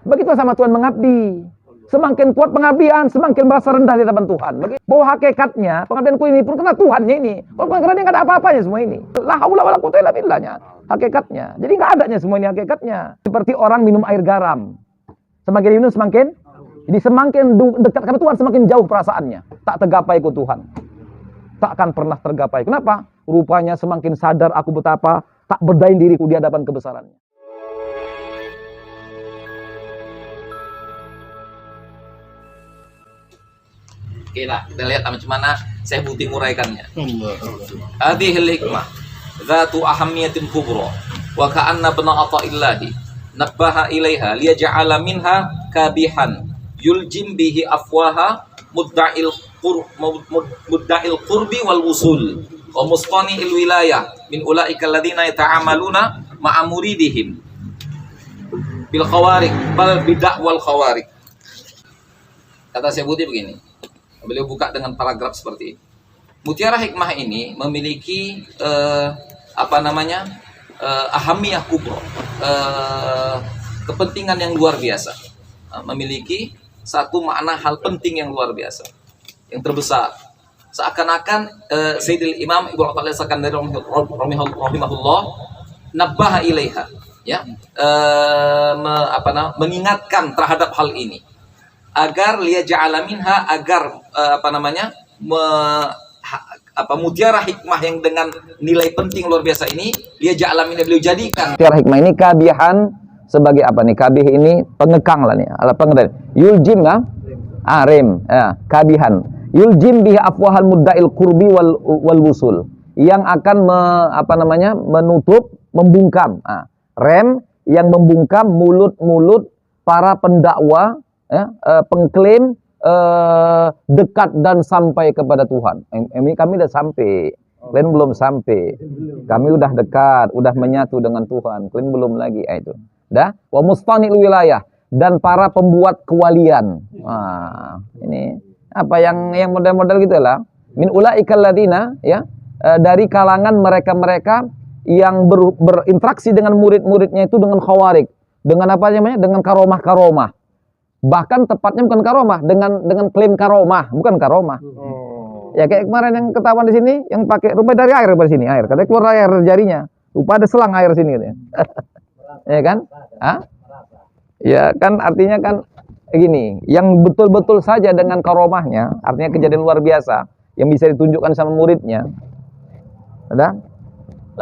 Begitu sama Tuhan mengabdi. Semakin kuat pengabdian, semakin merasa rendah di hadapan Tuhan. Bahwa hakikatnya, pengabdianku ini pun karena Tuhannya ini. Bukan karena dia nggak ada apa-apanya semua ini. La haula wala quwwata illa billahnya. Hakikatnya. Jadi nggak adanya semua ini hakikatnya. Seperti orang minum air garam. Semakin minum semakin. Jadi semakin dekat kepada Tuhan, semakin jauh perasaannya. Tak tergapai ku Tuhan. Tak akan pernah tergapai. Kenapa? Rupanya semakin sadar aku betapa tak berdaya diriku di hadapan kebesarannya. Oke lah, kita lihat macam mana saya Buti muraikannya. Hadhil hikmah dzatu ahammiyatin kubra wa ka'anna bana ata'illahi nabbaha ilaiha liyaj'ala minha kabihan yuljim bihi afwaha mudda'il qurbi wal wusul wa mustani'il wilayah min ulaika alladziina yata'amaluna ma'a muridihim bil khawarik bal bid'ah wal khawarik. Kata saya Buti begini. Beliau buka dengan paragraf seperti ini. Mutiara hikmah ini memiliki ahamiyah kubro, kepentingan yang luar biasa. Memiliki satu makna hal penting yang luar biasa, yang terbesar. Seakan-akan Sayyidil Imam Ibnu Athaillah Sakandari rahimahullah nabbaha ilaiha, ya, mengingatkan terhadap hal ini. Agar liyaj'ala minha, agar mutiara hikmah yang dengan nilai penting luar biasa ini liyaj'ala minha, beliau jadikan mutiara hikmah ini kabihan sebagai apa nih? Kabih ini pengekang lah nih, ala pengedal. Yuljim lah, rem, ya, kabihan. Yuljim bihi afwahal mudda'il qurbi wal wusul, yang akan menutup, membungkam. Rem yang membungkam mulut-mulut para pendakwa, ya, pengklaim dekat dan sampai kepada Tuhan. Ini kami udah sampai, kalian belum sampai. Kami udah dekat, udah menyatu dengan Tuhan. Kalian belum lagi, itu. Dah. Wa mustanil wilayah, dan para pembuat kewalian. Ini apa yang model-model gitulah. Min ulaikal ladzina, ya, dari kalangan mereka-mereka yang berinteraksi dengan murid-muridnya itu dengan khawarik, dengan apa namanya? Dengan karomah-karomah. Bahkan tepatnya bukan karomah, dengan klaim karomah, bukan karomah. Ya kayak kemarin yang ketahuan di sini, yang pakai rupa dari air pada sini, air. Katanya keluar air jarinya. Rupa ada selang air sini katanya. Ya kan? Ya kan, artinya kan gini, yang betul-betul saja dengan karomahnya, artinya kejadian luar biasa yang bisa ditunjukkan sama muridnya. Ada?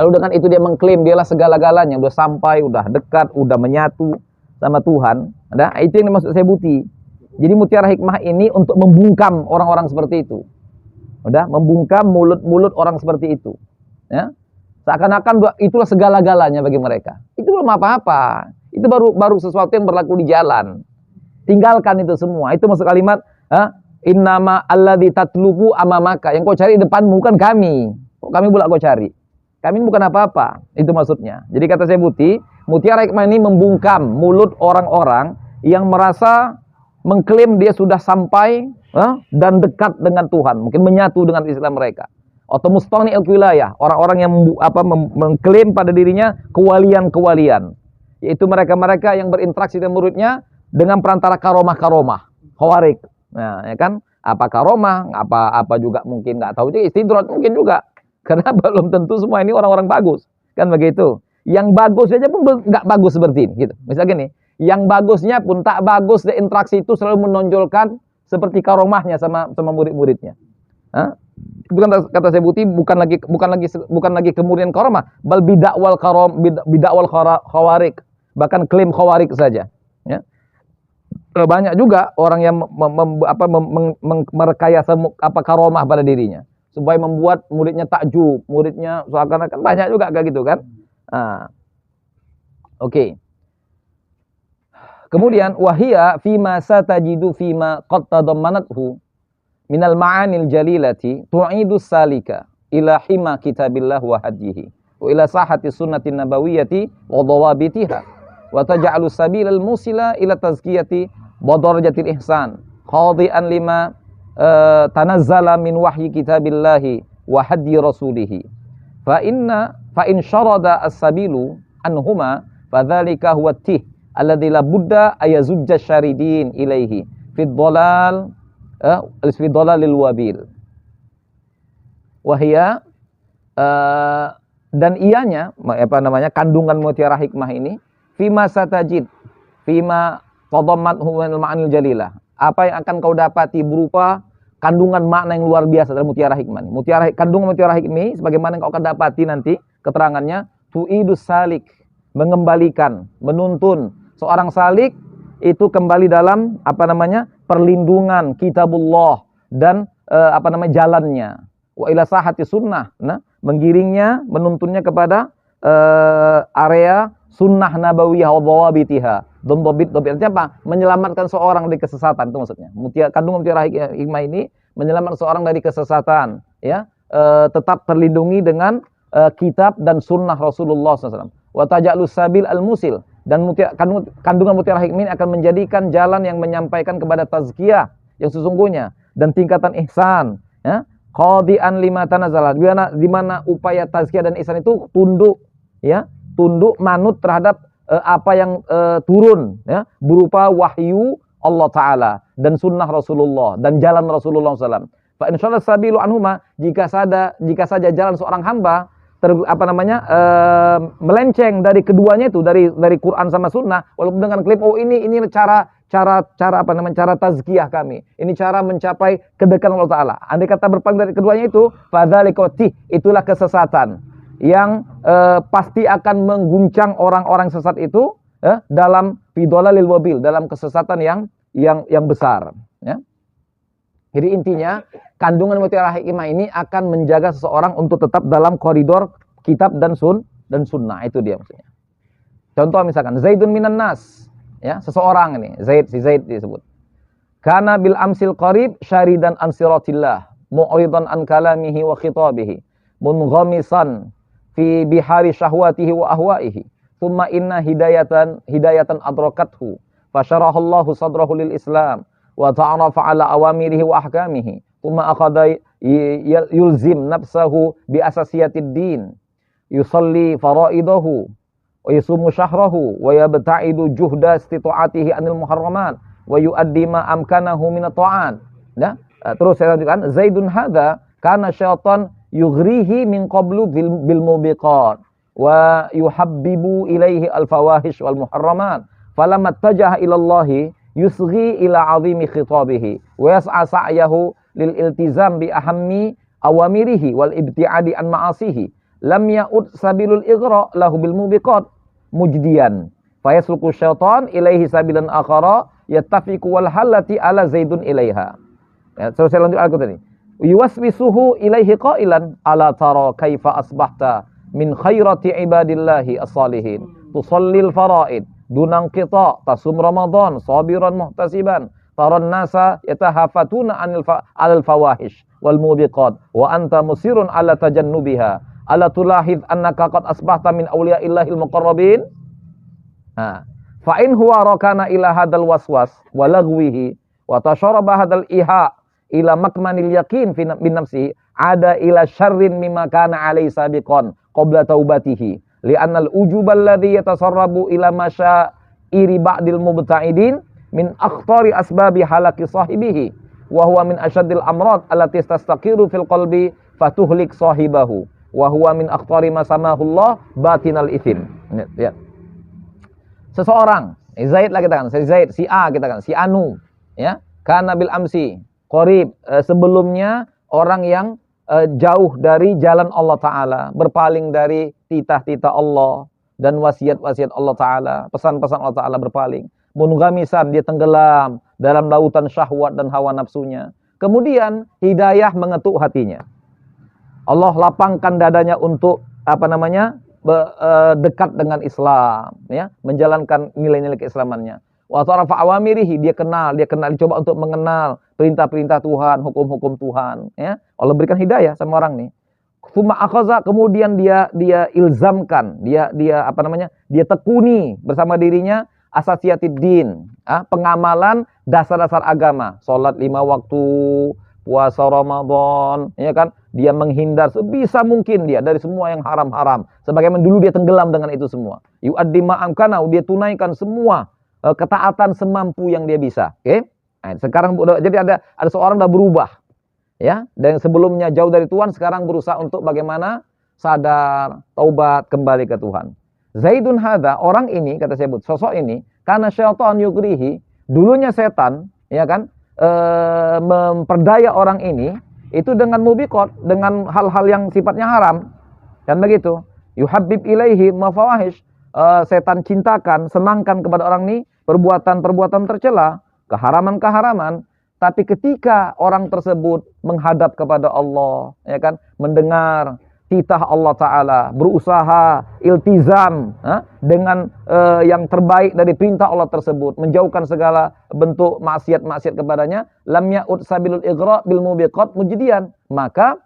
Lalu dengan itu dia mengklaim dialah segala-galanya, udah sampai, udah dekat, udah menyatu sama Tuhan. Ada? Itu yang dimaksud saya Buti. Jadi mutiara hikmah ini untuk membungkam orang-orang seperti itu. Udah, membungkam mulut-mulut orang seperti itu. Ya. Seakan-akan itulah segala-galanya bagi mereka. Itu belum apa-apa. Itu baru sesuatu yang berlaku di jalan. Tinggalkan itu semua. Itu maksud kalimat, innama alladzi tatlubu amamaka. Yang kau cari depanmu, bukan kami. Kok kami pula kau cari? Kami ini bukan apa-apa. Itu maksudnya. Jadi kata saya Buti, mutiara hikmah ini membungkam mulut orang-orang yang merasa mengklaim dia sudah sampai dan dekat dengan Tuhan, mungkin menyatu dengan Islam mereka. Atau mustani'il wilayah, orang-orang yang mengklaim pada dirinya kewalian-kewalian, yaitu mereka-mereka yang berinteraksi dengan muridnya dengan perantara karomah-karomah, khawarik. Nah, ya kan? Apa karomah, apa juga mungkin nggak tahu juga, istidrat mungkin juga. Karena belum tentu semua ini orang-orang bagus, kan begitu. Yang bagus saja pun nggak bagus seperti ini, gitu. Misalnya gini, yang bagusnya pun tak bagus, dan interaksi itu selalu menonjolkan seperti karomahnya sama murid-muridnya. Bukan kata saya Buti, bukan lagi kemudian karomah, bal bidakwal khawarik, bahkan klaim khawarik saja. Ya. Banyak juga orang yang merekayasa karomah pada dirinya supaya membuat muridnya takjub, muridnya seakan-akan, banyak juga kayak gitu kan. Oke. Kemudian wahia fima satajidu fima qad tadammanathu minal ma'anil jalilati tu'idu salika ila hima kitabillah wa hadihi wa ila sahati sunnatin nabawiyyati wa dawabitiha wa taj'alu sabilal musila ila tazkiyati wa darajatil ihsan khadi'an lima tanazzala min wahyi kitabillahi wa hadi rasulihi fa in syarada as-sabilu anhuma fadzalika huwa tih alladzi la budda ayazujja syaridin ilaihi fi dhalalil wabil. Wahia dan ianya kandungan mutiara hikmah ini fima satajid fima tadammathu min ma'anil jalilah. Apa yang akan kau dapati berupa kandungan makna yang luar biasa dalam mutiara hikmah ini. Kandungan mutiara hikmah sebagaimana yang kau akan dapati nanti keterangannya, tu'idus salik, mengembalikan, menuntun seorang salik itu kembali dalam perlindungan kitabullah dan jalannya. Wa ila sahati sunnah, menggiringnya, menuntunnya kepada area sunnah nabawiyah wa dhawabitiha. Dobit artinya apa? Menyelamatkan seorang dari kesesatan, itu maksudnya. Kandungan mutiara hikmah ini menyelamatkan seorang dari kesesatan, ya. Tetap terlindungi dengan kitab dan sunnah Rasulullah SAW. Wa taj'alus sabil al-musil, dan kandungan mutiara hikmah ini akan menjadikan jalan yang menyampaikan kepada tazkiyah yang sesungguhnya dan tingkatan ihsan, ya. Qadi'an lima tanazzalah, di mana upaya tazkiyah dan ihsan itu tunduk, ya, tunduk manut terhadap apa yang turun, ya, berupa wahyu Allah Ta'ala dan sunnah Rasulullah dan jalan Rasulullah SAW. Fa insyaallah sabilu anhuma, jika saja jalan seorang hamba melenceng dari keduanya itu, dari Quran sama sunnah, walaupun dengan klaim ini cara tazkiyah kami, ini cara mencapai kedekatan Allah Ta'ala. Andai kata berpaling dari keduanya itu, fadzalika, itulah kesesatan yang pasti akan mengguncang orang-orang sesat itu dalam fidhalalil wabil, dalam kesesatan yang besar, ya. Jadi intinya kandungan mutiara hikmah ini akan menjaga seseorang untuk tetap dalam koridor kitab dan sunnah, itu dia maksudnya. Contoh misalkan Zaidun minan nas, ya, seseorang ini, si Zaid disebut. Kana bil amsil qarib syaridan an siratillah, mu'ridan an kalamihi wa khitabihi, munghamisan fi bihari syahwatihi wa ahwaihi, thumma inna hidayatan adrakathu fasyarahallahu sadrahu lil islam wa ta'arafa ala awamirihi wa ahkamihi, thumma akhadha yulzim nafsahu bi asasiyatid din, yusalli faraidahu wa yusumu syahrahu wa yabta'idu juhda istita'atihi anil muharramat wa yuaddi ma amkanahu min at-ta'at. Nah, terus saya lanjutkan, Zaidun hadza kana syaitan yughrihi min qablu bil mubiqat wa yuhabbibu ilaihi al fawahish wal muharramat, falamma tajaha ila Allah yusghi ila azimi khitabihi wa yas'a sa'yahu lil iltizam bi ahammi awamirihi wal ibtiadi an ma'asihi, lam ya'ud sabilul ighra lahu bil mubiqat mujdiyan fayasluku syaitan ilaihi sabilan akhara yattafiqu wal halati ala Zaidun ilaiha. Ya, terus saya lanjut ayat tadi. Yuwaswisuhu ilaihi qailan ala tara kaifa asbahta min khairati ibadillahi as-salihin tusallil faraid dunang qita tasum ramadan sabiran muhtasiban taran nasa yatahafatuna anil fawahish wal mubiqat wa anta musirun ala tajannubiha ala tulahid annaka qad asbahta min awliyaillahil muqarrabin. Fa in huwa rakana ila hadal waswas wa lagwihi wa tasharaba hadal iha ila makmanil yakin bin nafsihi ada ila syarrin mimma kana alai sabiqan qabla taubatihi li'anna al-ujub alladhi yatasarrabu ila masyairi ba'dil mubta'idin min akhtari asbabi halaki sahibihi wa huwa min asyaddil amrad allati tastaqiru fil qalbi fatuhlik sahibahu wa huwa min akhtari ma samahullah batinal ithim. Ya. Seseorang, Zaid lah kita kan, Zaid, si A kita kan, si Anu, ya, kana bil amsi qarib, sebelumnya orang yang jauh dari jalan Allah Ta'ala, berpaling dari titah-titah Allah dan wasiat-wasiat Allah Ta'ala, pesan-pesan Allah Ta'ala, berpaling. Munghamisan, dia tenggelam dalam lautan syahwat dan hawa nafsunya. Kemudian hidayah mengetuk hatinya. Allah lapangkan dadanya untuk dekat dengan Islam, ya, menjalankan nilai-nilai keislamannya. Wa tarafa awamirihi, dia dicoba untuk mengenal perintah-perintah Tuhan, hukum-hukum Tuhan, ya. Allah berikan hidayah sama orang nih. Tsumma akhaza, kemudian dia ilzamkan, dia tekuni bersama dirinya asasiyatid din, pengamalan dasar-dasar agama, salat 5 waktu, puasa Ramadan, ya kan? Dia menghindar sebisa mungkin dia dari semua yang haram-haram. Sebagaimana dulu dia tenggelam dengan itu semua. Yu'addi ma'amkana, dia tunaikan semua ketaatan semampu yang dia bisa. Oke? Nah, sekarang jadi ada seorang dah berubah. Ya, dan sebelumnya jauh dari Tuhan, sekarang berusaha untuk bagaimana sadar, taubat, kembali ke Tuhan. Zaidun hadza, orang ini kata sebut, sosok ini karena syaitan yugrihi, dulunya setan, ya kan, memperdaya orang ini itu dengan mubiqat, dengan hal-hal yang sifatnya haram. Dan begitu, yuhabbib ilaihi mafawahish, setan cintakan, senangkan kepada orang ini perbuatan-perbuatan tercela, keharaman-keharaman. Tapi ketika orang tersebut menghadap kepada Allah, ya kan, mendengar titah Allah Ta'ala, berusaha iltizam dengan yang terbaik dari perintah Allah tersebut, menjauhkan segala bentuk maksiat-maksiat kepadanya, lam ya'ud sabilul ighra bil mubiqat mujdian, maka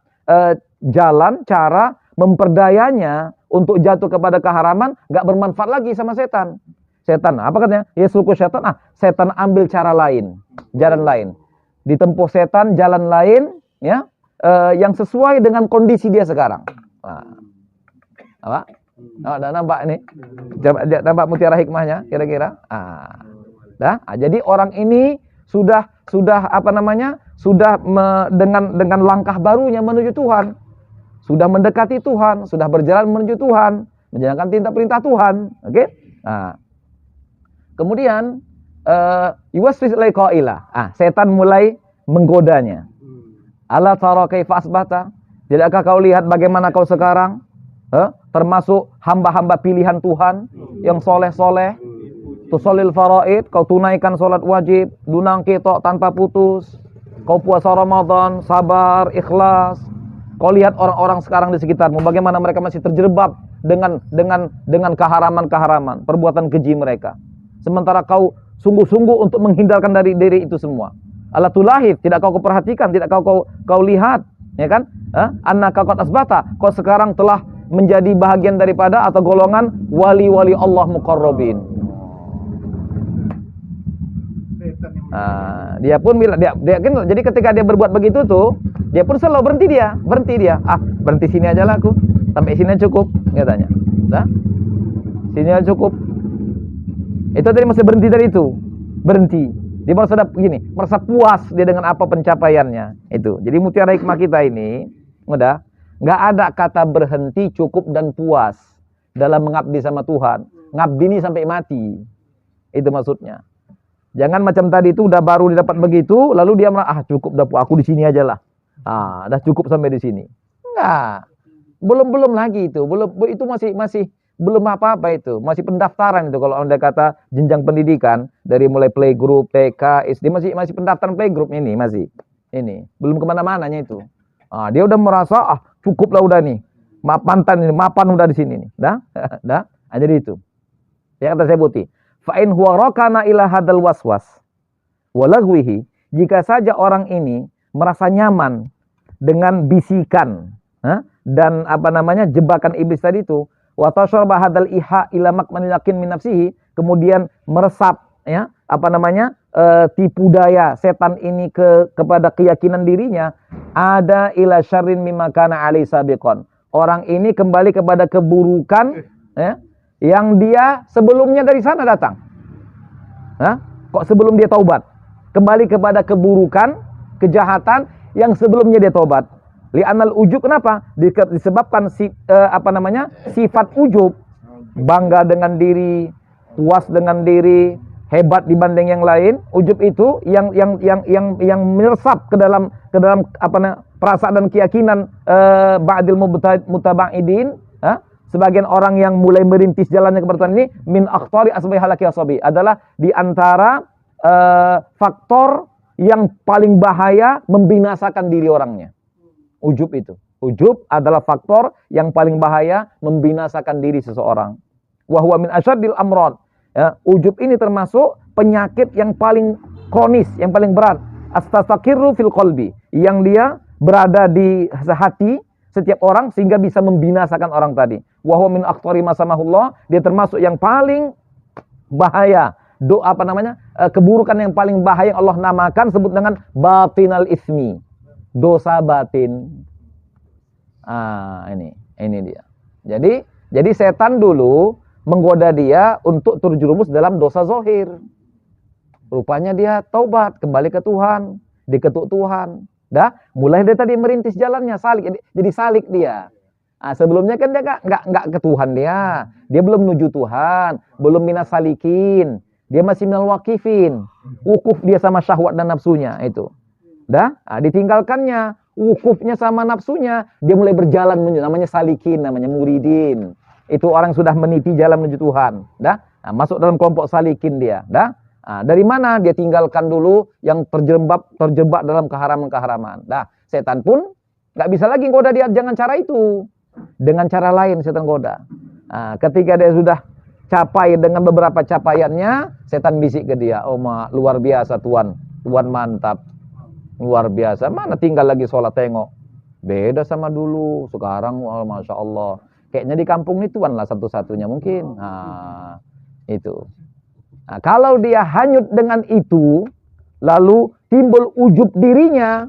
jalan cara memperdayanya untuk jatuh kepada keharaman gak bermanfaat lagi sama setan. Setan, apa katanya? Yasluku setan, setan ambil cara lain, jalan lain. Ditempuh setan jalan lain, ya, yang sesuai dengan kondisi dia sekarang. Apa? Ada nampak ini? Coba nampak mutiara hikmahnya kira-kira? Jadi orang ini sudah apa namanya? Sudah dengan langkah barunya menuju Tuhan. Sudah mendekati Tuhan, sudah berjalan menuju Tuhan, menjalankan perintah Tuhan. Oke? Nah, kemudian yuwaswis ilai qaila. Setan mulai menggodanya. Ala tara kaifa asbata? Tidakkah kau lihat bagaimana kau sekarang? Termasuk hamba-hamba pilihan Tuhan yang soleh-soleh. Tusallil faraid, kau tunaikan salat wajib, dunang ketok tanpa putus. Kau puasa Ramadan, sabar, ikhlas. Kau lihat orang-orang sekarang di sekitarmu, bagaimana mereka masih terjerembab dengan keharaman-keharaman, perbuatan keji mereka. Sementara kau sungguh-sungguh untuk menghindarkan dari itu semua. Ala tulahid, tidak kau perhatikan, tidak kau lihat, ya kan? Annaka qad asbata, kau sekarang telah menjadi bahagian daripada atau golongan wali-wali Allah muqarrabin. Dia pun bilang, dia kan, jadi ketika dia berbuat begitu tuh, dia pun selalu berhenti dia. Berhenti sini aja lah aku, sampai sini cukup, katanya. Sini aja cukup. Itu tadi masih berhenti dari itu, berhenti. Dia merasa puas dia dengan apa pencapaiannya. Itu. Jadi mutiara hikmah kita ini, udah, nggak ada kata berhenti, cukup dan puas dalam mengabdi sama Tuhan. Ngabdi ini sampai mati. Itu maksudnya. Jangan macam tadi itu udah baru didapat begitu, lalu dia merasa cukup dah, aku di sini aja lah. Dah cukup sampai di sini. Enggak. Belum lagi itu. Itu masih belum apa-apa itu. Masih pendaftaran itu kalau Anda kata jenjang pendidikan dari mulai playgroup, TK, SD masih pendaftaran playgroup ini masih. Ini belum kemana-mananya itu. Dia udah merasa cukup lah udah nih. Mapan udah di sini nih. Dah. Jadi itu. Ya kata saya Buti. Fa in huwa rakana ila hadal waswas walagwihi, jika saja orang ini merasa nyaman dengan bisikan dan apa namanya jebakan iblis tadi itu, wa tasharba hadal iha ila makmanil yakin min nafsihi, kemudian meresap ya apa namanya tipu daya setan ini kepada keyakinan dirinya, ada ila syarrin mimma kana alai sabiqan, orang ini kembali kepada keburukan ya yang dia sebelumnya dari sana datang. Kok sebelum dia taubat? Kembali kepada keburukan, kejahatan yang sebelumnya dia taubat. Li'anal ujub, kenapa? Disebabkan sifat ujub, bangga dengan diri, puas dengan diri, hebat dibanding yang lain. Ujub itu yang meresap ke dalam perasaan dan keyakinan ba'dil mutaba'idin. Sebagian orang yang mulai merintis jalannya kepada Tuhan ini min akhtari asbahi halaki asabi, adalah di antara faktor yang paling bahaya membinasakan diri orangnya. Ujub itu. Ujub adalah faktor yang paling bahaya membinasakan diri seseorang. Wa huwa min asyaddil amrad. Ya, ujub ini termasuk penyakit yang paling kronis, yang paling berat. Astastakirru fil qalbi, yang dia berada di hati setiap orang sehingga bisa membinasakan orang tadi. Wa huwa min akhtari masamahullah, dia termasuk yang paling bahaya. Keburukan yang paling bahaya Allah namakan sebut dengan batinal ismi. dosa batin. Ini dia. Jadi setan dulu menggoda dia untuk terjerumus dalam dosa zahir. Rupanya dia taubat, kembali ke Tuhan, diketuk Tuhan. Mulai dari tadi merintis jalannya, salik. Jadi salik dia. Sebelumnya kan dia nggak ke Tuhan dia. Dia belum menuju Tuhan, belum minas salikin. Dia masih minal wakifin. Wukuf dia sama syahwat dan nafsunya itu. Ditinggalkannya, wukufnya sama nafsunya, dia mulai berjalan menuju, namanya salikin, namanya muridin. Itu orang sudah meniti jalan menuju Tuhan. Masuk dalam kelompok salikin dia. Dari mana dia tinggalkan dulu yang terjebak dalam keharaman-keharaman. Setan pun nggak bisa lagi goda dia jangan cara itu. Dengan cara lain setan goda. Ketika dia sudah capai dengan beberapa capaiannya, setan bisik ke dia, "Oh, luar biasa Tuan. Tuan mantap. Luar biasa. Mana tinggal lagi sholat tengok. Beda sama dulu. Sekarang, Masya Allah. Kayaknya di kampung ini Tuan lah satu-satunya mungkin." Itu. Kalau dia hanyut dengan itu, lalu timbul ujub dirinya,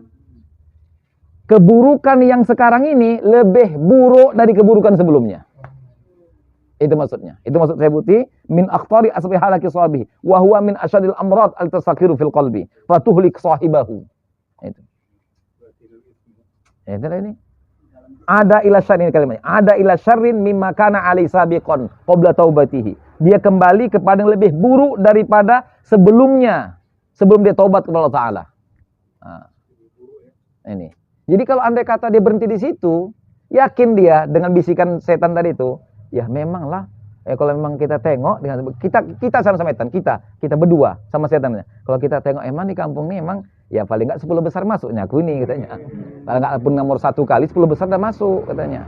keburukan yang sekarang ini lebih buruk dari keburukan sebelumnya. Itu maksudnya. Itu maksud saya buti min akhtari asbi halaki sahibi wa huwa min asyadil amrad al-tasakiru fil qalbi fa tuhlik sahibahu. Itu. Itu ini. Ada ila syarrin kalimatnya. Ada ila syarrin mimma kana alai sabiqan qabla taubatihi. Dia kembali kepada yang lebih buruk daripada sebelumnya. Sebelum dia taubat kepada Allah Ta'ala. Ini. Jadi kalau andai kata dia berhenti di situ, yakin dia dengan bisikan setan tadi itu, ya memanglah. Kalau memang kita tengok dengan kita sama-sama setan, kita berdua sama setannya. Kalau kita tengok emang di kampung ini emang ya paling enggak 10 besar masuknya aku ini katanya. Kalau enggak pun nomor 1 kali 10 besar udah masuk katanya.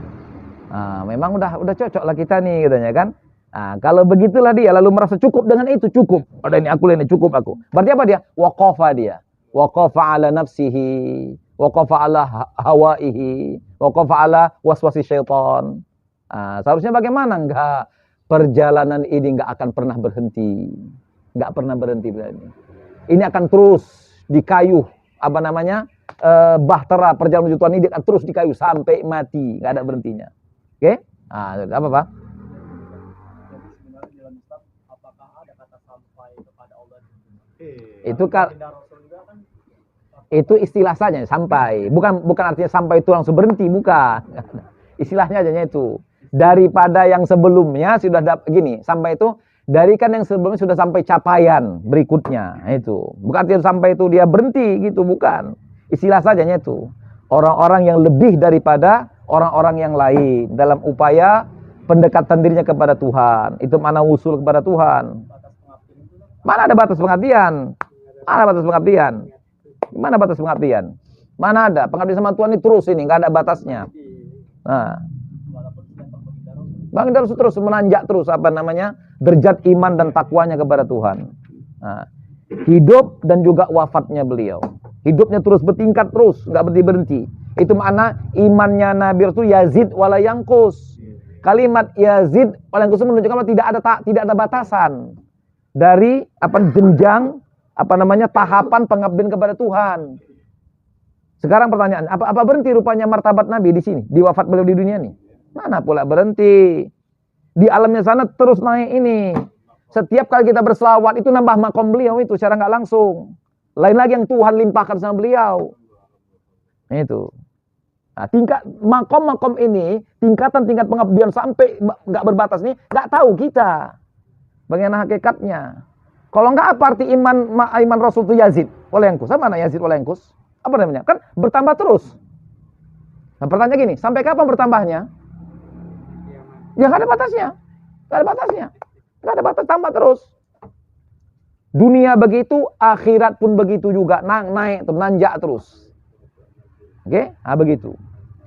Memang udah cocok lah kita nih katanya kan. Kalau begitulah dia lalu merasa cukup dengan itu, cukup. Ada ini aku ini cukup aku. Berarti apa dia? Waqafa dia. Waqafa ala nafsihi, waqafa ala hawaihi, waqafa ala waswasi syaitan. Seharusnya bagaimana? Enggak. Perjalanan ini enggak akan pernah berhenti. Enggak pernah berhenti berarti. Ini akan terus dikayuh, bahtera perjalanan menuju Tuhan ini akan terus dikayuh sampai mati, enggak ada berhentinya. Oke? Apa Pak? Itu istilah saja sampai, bukan artinya sampai itu langsung berhenti, bukan. Istilahnya aja itu. Daripada yang sebelumnya sudah sampai itu dari kan yang sebelumnya sudah sampai capaian berikutnya itu. Bukan artinya sampai itu dia berhenti gitu, bukan. Istilah saja itu. Orang-orang yang lebih daripada orang-orang yang lain dalam upaya pendekatan dirinya kepada Tuhan. Itu mana usul kepada Tuhan. Mana ada batas pengabdian? Mana batas pengabdian? Mana batas pengabdian? Mana ada? Pengabdian sama Tuhan ini terus ini, nggak ada batasnya. Bang harus terus menanjak terus derajat iman dan takwanya kepada Tuhan. Hidup dan juga wafatnya beliau. Hidupnya terus bertingkat terus, nggak berhenti. Itu makna imannya Nabi itu yazid wala yangkus. Kalimat yazid wala yangkus menunjukkan bahwa tidak ada batasan dari jenjang tahapan pengabdian kepada Tuhan. Sekarang pertanyaan, apa berhenti rupanya martabat Nabi di sini, di wafat beliau di dunia ini? Mana pula berhenti? Di alamnya sana terus naik ini. Setiap kali kita berselawat itu nambah makom beliau itu secara nggak langsung. Lain lagi yang Tuhan limpahkan sama beliau. Itu. Tingkat makom ini, tingkatan-tingkat pengabdian sampai nggak berbatas ini, nggak tahu kita. Bagaimana hakikatnya? Kalau enggak apa arti iman Rasul itu yazid wala yangkus? Sama mana yazid wala yangkus? Apa namanya? Kan bertambah terus. Nah, pertanyaan gini, sampai kapan bertambahnya? Ya enggak ada batasnya. Enggak ada batasnya. Enggak ada batas, tambah terus. Dunia begitu, akhirat pun begitu juga, naik nanjak terus. Oke? Begitu.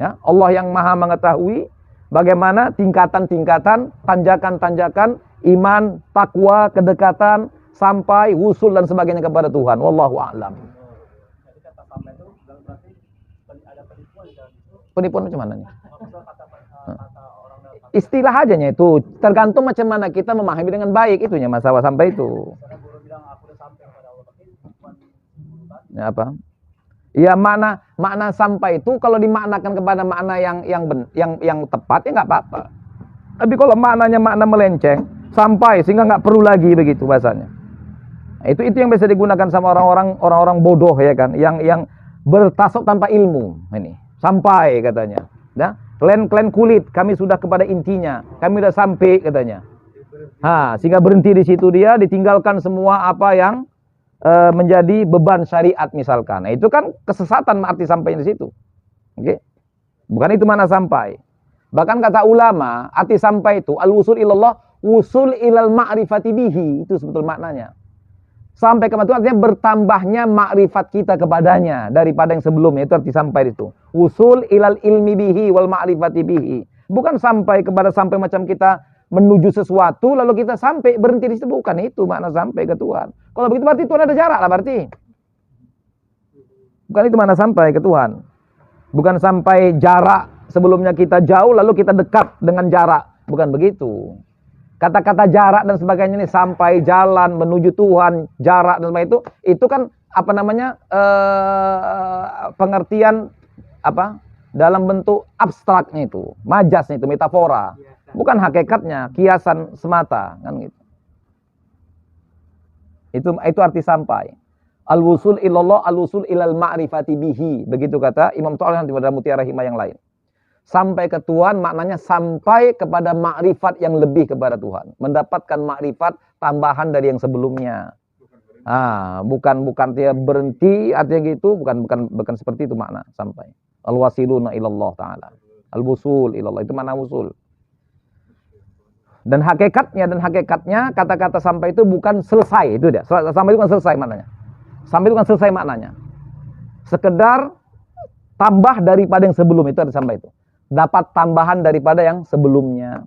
Ya, Allah yang Maha mengetahui bagaimana tingkatan-tingkatan, tanjakan-tanjakan iman, takwa, kedekatan sampai wusul dan sebagainya kepada Tuhan. Wallahu a'lam. Jadi kata sampai itu berarti ada penipuan di dalam itu. Penipuan macam mana nih? Istilah ajanya itu tergantung macam mana kita memahami dengan baik itunya masalah sampai itu. Karena guru bilang aku udah sampai kepada Allah, tapi Ya apa? Ya makna sampai itu kalau dimaknakan kepada makna yang tepat ya nggak apa-apa. Tapi kalau maknanya makna melenceng, sampai sehingga nggak perlu lagi begitu bahasanya. Nah, itu yang bisa digunakan sama orang-orang bodoh ya kan, yang bertasawuf tanpa ilmu. Ini sampai katanya. Ya, klan kulit, kami sudah kepada intinya, kami sudah sampai katanya. Sehingga berhenti di situ dia, ditinggalkan semua apa yang menjadi beban syariat misalkan. Nah, itu kan kesesatan arti sampai di situ. Oke. Bukan itu mana sampai. Bahkan kata ulama, arti sampai itu al-wusul ilallah, wusul ilal ma'rifati bihi, itu sebetulnya maknanya. Sampai kepada Tuhan artinya bertambahnya makrifat kita kepadanya daripada yang sebelumnya, itu arti sampai itu. Wusul ilal ilmi bihi wal ma'rifati bihi. Bukan sampai macam kita menuju sesuatu lalu kita sampai berhenti di situ, bukan itu makna sampai ke Tuhan. Kalau begitu berarti Tuhan ada jarak lah berarti. Bukan itu makna sampai ke Tuhan. Bukan sampai jarak sebelumnya kita jauh lalu kita dekat dengan jarak, bukan begitu. Kata-kata jarak dan sebagainya ini sampai jalan menuju Tuhan, jarak dan sebagainya itu kan apa namanya pengertian apa dalam bentuk abstraknya itu, majasnya itu, metafora. Bukan hakikatnya, kiasan semata kan gitu. Itu arti sampai. Al-wusul ilallah, al-wusul ilal ma'rifati bihi. Begitu kata Imam Tu'al di dalam Mutiara Hikmah yang lain. Sampai ke Tuhan maknanya sampai kepada makrifat yang lebih kepada Tuhan. Mendapatkan makrifat tambahan dari yang sebelumnya. Bukan dia berhenti artinya gitu, bukan seperti itu makna sampai. Al-wasiluna ilallah ta'ala. Al-wusul ilallah, itu makna wusul. Dan hakikatnya kata-kata sampai itu bukan selesai, itu dia. Sampai itu bukan selesai maknanya. Sampai itu bukan selesai maknanya. Sekedar tambah daripada yang sebelum itu ada sampai itu. Dapat tambahan daripada yang sebelumnya.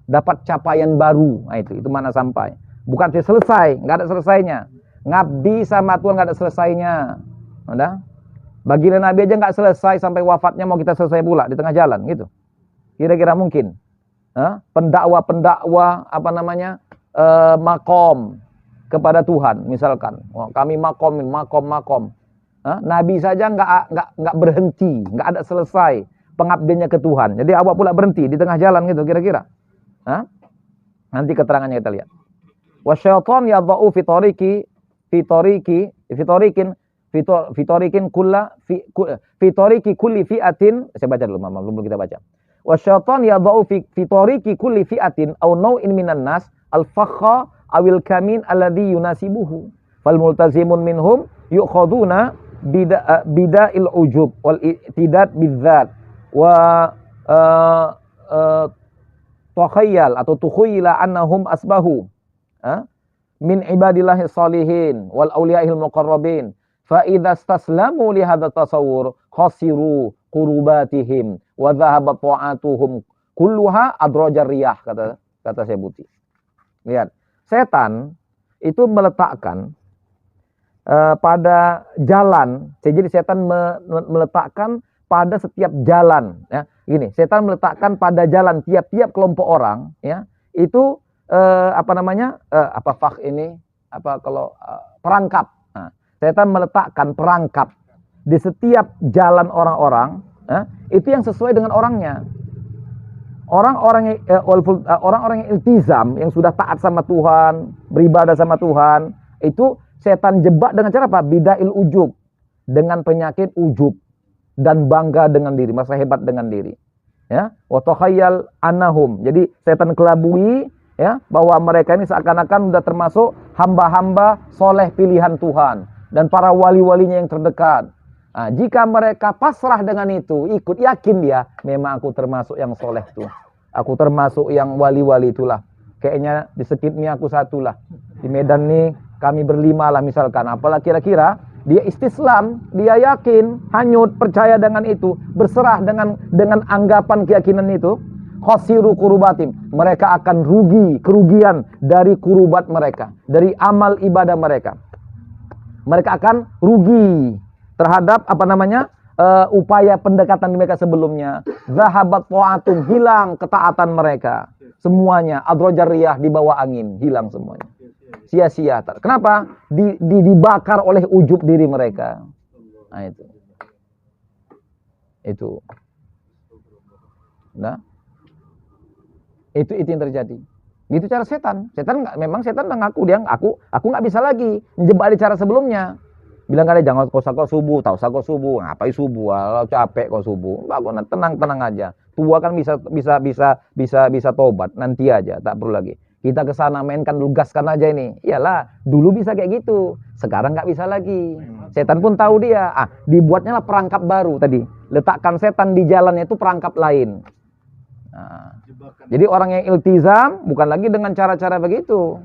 Dapat capaian baru. Nah, itu mana sampai. Bukan selesai, nggak ada selesainya. Ngabdi sama Tuhan nggak ada selesainya. Udah? Baginda Nabi aja nggak selesai sampai wafatnya, mau kita selesai pula di tengah jalan gitu. Kira-kira mungkin? Pendakwa apa namanya makom kepada Tuhan misalkan. Kami makom. Nabi saja nggak berhenti, nggak ada selesai pengabdiannya ke Tuhan. Jadi awak pula berhenti di tengah jalan gitu kira-kira. Nanti keterangannya kita lihat. Wasyaiton yadha'u fitorikin kulli fi'atin. Saya baca dulu, belum kita baca. Wasyaiton yadha'u fitoriki kulli fi'atin aw naw'in minan nas al-fakha awil kamin alladhi yunasibuhu. Fal multazimun minhum yu'khaduna bida'il ujub wal i'tidad bidzat wa tukhayyal atau tukhayila annahum asbahu min ibadillahi salihin wal awliya'il muqarrabin fa idza istaslamu li hadha tasawwur khasiru qurubatihim wa dhahabat ta'atuhum kulluha adrajar riyah, kata Syebuti. Lihat, setan itu meletakkan pada jalan. Jadi setan meletakkan pada setiap jalan, ya. Gini, setan meletakkan pada jalan tiap-tiap kelompok orang, ya. Itu perangkap. Nah, setan meletakkan perangkap di setiap jalan orang-orang, itu yang sesuai dengan orangnya. Orang-orang yang iltizam, yang sudah taat sama Tuhan, beribadah sama Tuhan, itu setan jebak dengan cara apa? Bidail ujub, dengan penyakit ujub dan bangga dengan diri, merasa hebat dengan diri. Ya, wa takhayyal annahum. Jadi setan kelabui, ya, bahwa mereka ini seakan-akan sudah termasuk hamba-hamba soleh pilihan Tuhan dan para wali-walinya yang terdekat. Nah, jika mereka pasrah dengan itu, ikut, yakin dia, memang aku termasuk yang soleh tuh. Aku termasuk yang wali-wali itulah. Kayaknya di sekip ini aku satulah. Di Medan nih kami berlima lah misalkan. Apalah kira-kira, dia istislam, dia yakin, hanyut, percaya dengan itu, berserah dengan anggapan keyakinan itu. Khosiru kurubatim, mereka akan rugi, kerugian dari kurubat mereka, dari amal ibadah mereka. Mereka akan rugi terhadap upaya pendekatan mereka sebelumnya. Zahabat ta'atum, hilang ketaatan mereka. Semuanya adrojar riyah, di bawah angin, hilang semuanya. Sia-sia. Kenapa? Dibakar oleh ujub diri mereka. Nah, itu. Nah, itu yang terjadi. Gitu cara setan. Memang setan udah ngaku aku nggak bisa lagi menjebak di cara sebelumnya. Bilang kali jangan kau subuh, tahu kau subuh, ngapain subuh? Kalau capek kau subuh, bagus, tenang aja. Tua kan bisa tobat nanti aja, tak perlu lagi. Kita ke sana mainkan lugaskan aja ini. Iyalah, dulu bisa kayak gitu, sekarang nggak bisa lagi. Setan pun tahu dia. Dibuatnya lah perangkap baru tadi. Letakkan setan di jalannya itu perangkap lain. Nah, jadi orang yang iltizam bukan lagi dengan cara-cara begitu.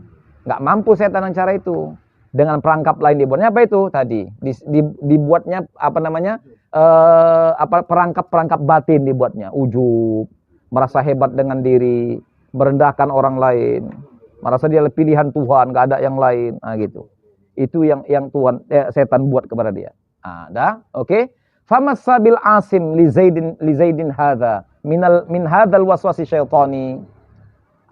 Nggak mampu setan dengan cara itu. Dengan perangkap lain dibuatnya apa itu tadi? Dibuatnya apa namanya? Perangkap batin dibuatnya. Ujub, merasa hebat dengan diri, merendahkan orang lain, merasa dia pilihan Tuhan, nggak ada yang lain. Nah, gitu. Itu yang setan buat kepada dia. Dah, oke. Famassabil asim li Zaidin hadza min hadzal waswasi syaitani.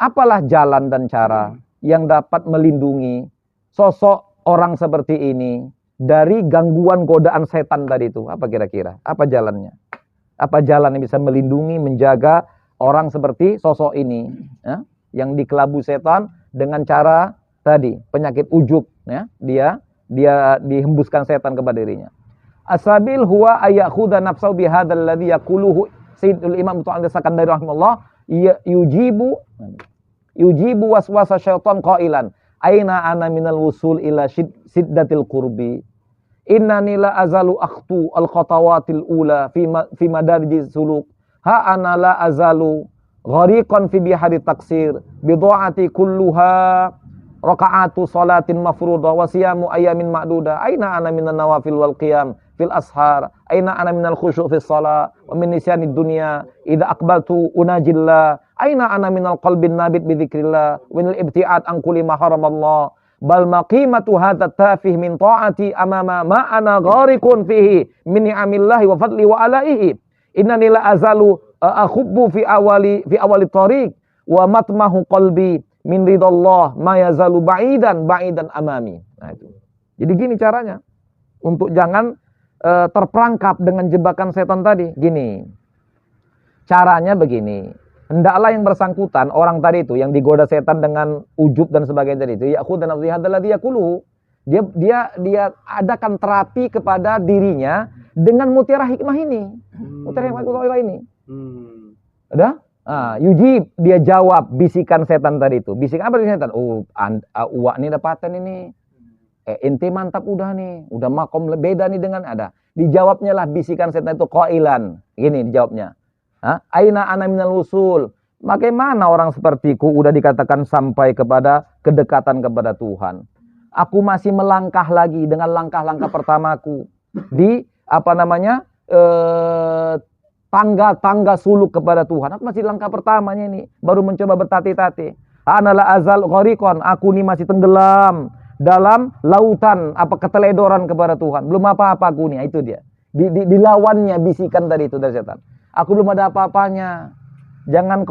Apalah jalan dan cara yang dapat melindungi sosok orang seperti ini dari gangguan godaan setan tadi itu? Apa kira-kira? Apa jalannya? Apa jalan yang bisa melindungi, menjaga orang seperti sosok ini, ya? Yang dikelabu setan dengan cara tadi, penyakit ujub, ya? Dia dihembuskan setan kepada dirinya. Asabil huwa ayakhudha nafsahu bihadzal ladzi yaquluhu Sayyidul Imam Al-Sakandari rahimahullah yujibu waswasa syaitan qailan aina ana minal wusul ila siddatil qurbi innani la azalu akhtu al-khatawatil ula fi madarji suluk ha ana la azalu ghariqan fi bihari taksir bidu'ati kulluha raka'atu salatin mafruḍah wa siyamu ayamin ma'dudah aina ana minan nawafil wal qiyam fil ashar aina ana minal khusyu' fis shalah wa min nisyanid dunya idza aqbaltu unajillah aina ana minal qalbin nabit bi dzikrillah wa minal ibti'ad an kulli ma haramallah bal maqimatu hadza tafih min ta'ati amama ma ana ghariqun fihi min ni'amillahi wa fadli wa alaihi innani la azalu akhubbu fi awali tariq wa matmahu qalbi min ridallah ma yazalu ba'idan amami. Nah itu. Jadi gini caranya untuk jangan terperangkap dengan jebakan setan tadi. Gini. Caranya begini. Hendaklah yang bersangkutan orang tadi itu yang digoda setan dengan ujub dan sebagainya tadi itu ya'khudhu nafsi hadzal ladzi yaquluhu. Dia adakan terapi kepada dirinya dengan mutiara hikmah ini. Mutiara hikmah ini. Ada? Yujib, dia jawab bisikan setan tadi itu. Bisikan apa setan? Uwak nih dapatan ini. Ente mantap udah nih. Udah makom beda nih dengan ada. Dijawabnya lah bisikan setan itu qailan. Gini dijawabnya. Aina ana minal wusul. Bagaimana orang sepertiku udah dikatakan sampai kepada kedekatan kepada Tuhan. Aku masih melangkah lagi dengan langkah-langkah pertamaku di tangga suluk kepada Tuhan. Aku masih langkah pertamanya ini, baru mencoba bertati-tati. Analah azal ghariqan, aku ini masih tenggelam dalam lautan keteledoran kepada Tuhan. Belum apa-apa aku nih, itu dia. Dilawannya bisikan tadi itu dari setan. Aku belum ada apa-apanya. Jangan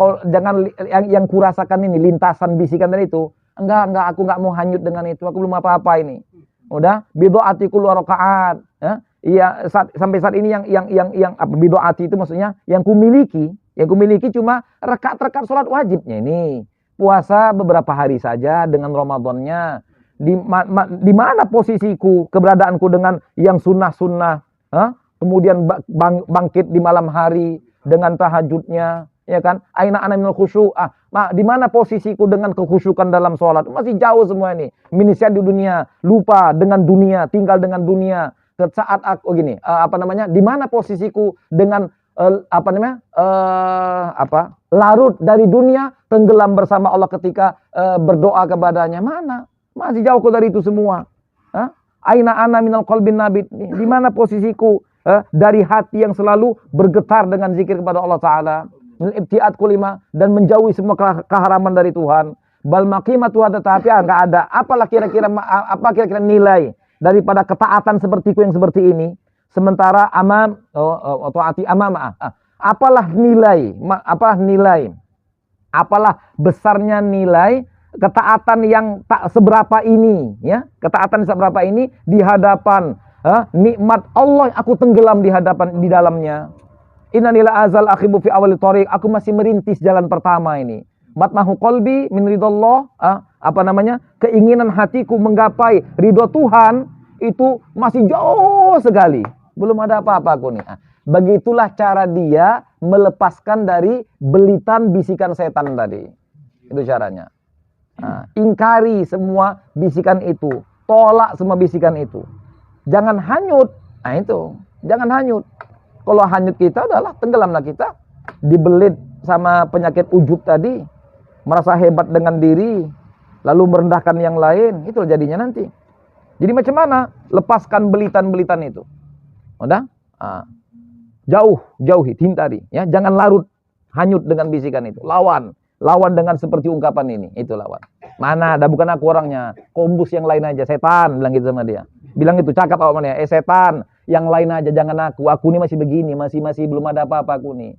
yang kurasakan ini lintasan bisikan tadi itu. Enggak, aku enggak mau hanyut dengan itu. Aku belum apa-apa ini. Udah, bidu'ati kullu rakaat, ya. Iya, sampai saat ini yang bidu'ati itu maksudnya yang kumiliki cuma rekat-rekat sholat wajibnya ini. Puasa beberapa hari saja dengan Ramadannya. Di mana posisiku, keberadaanku dengan yang sunnah-sunnah, kemudian bangkit di malam hari dengan tahajudnya, ya kan? Aina ana minal khusyu'. Di mana posisiku dengan kekhusyukan dalam sholat? Masih jauh semua ini. Minisya di dunia, lupa dengan dunia, tinggal dengan dunia. Saat aku gini, di mana posisiku dengan larut dari dunia, tenggelam bersama Allah ketika berdoa kepadanya. Mana? Masih jauh dari itu semua. Aina ana minal qalbin nabit. Di mana posisiku dari hati yang selalu bergetar dengan zikir kepada Allah Ta'ala. Ibtiat kulima dan menjauhi semua keharaman dari Tuhan. Bal maqimatu hadza tapi enggak ada. Apa kira-kira nilai daripada ketaatan sepertiku yang seperti ini? Sementara taati amama. Apalah besarnya nilai ketaatan yang tak seberapa ini, ya? Ketaatan seberapa ini di hadapan nikmat Allah aku tenggelam di dalamnya. Innanila azal akhibu fi awal thariq, aku masih merintis jalan pertama ini. Matmahu qalbi min ridallah, keinginan hatiku menggapai ridho Tuhan itu masih jauh sekali. Belum ada apa-apa aku nih. Begitulah cara dia melepaskan dari belitan bisikan setan tadi. Itu caranya. Ingkari semua bisikan itu, tolak semua bisikan itu. Jangan hanyut. Nah itu, jangan hanyut. Kalau hanyut kita adalah tenggelamlah kita. Dibelit sama penyakit ujub tadi, merasa hebat dengan diri, lalu merendahkan yang lain, itu jadinya nanti. Jadi macam mana? Lepaskan belitan-belitan itu. Udah? Jauhi, hindari. Ya, jangan larut, hanyut dengan bisikan itu. Lawan dengan seperti ungkapan ini. Itu lawan. Mana? Ada bukan aku orangnya. Kombus yang lain aja. Setan, bilang gitu sama dia. Bilang itu, cakap awamannya. Setan, yang lain aja, jangan aku. Aku ini masih begini, masih belum ada apa-apa aku nih.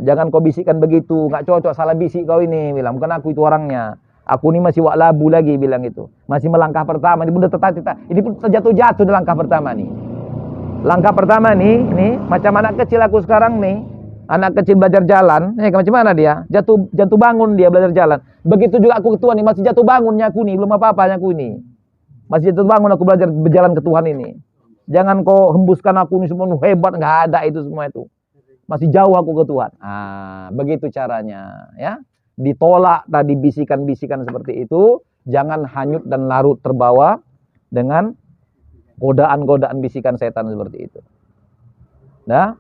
Jangan kau bisikkan begitu, nggak cocok, salah bisik kau ini. Bilang, bukan aku itu orangnya. Aku ini masih waklabu lagi, bilang itu. Masih melangkah pertama. Ini pun ini pun terjatuh-jatuh di langkah pertama nih. Langkah pertama nih, macam anak kecil aku sekarang nih. Anak kecil belajar jalan, macam mana dia? Jatuh bangun dia belajar jalan. Begitu juga aku ketua nih, masih jatuh bangunnya aku nih, belum apa-apanya aku ini. Masih jatuh bangun aku belajar berjalan ke Tuhan ini. Jangan kau hembuskan aku ini semua hebat, nggak ada itu semua itu. Masih jauh aku ke Tuhan. Begitu caranya, ya. Ditolak tadi bisikan-bisikan seperti itu, jangan hanyut dan larut terbawa dengan godaan-godaan bisikan setan seperti itu. Nah,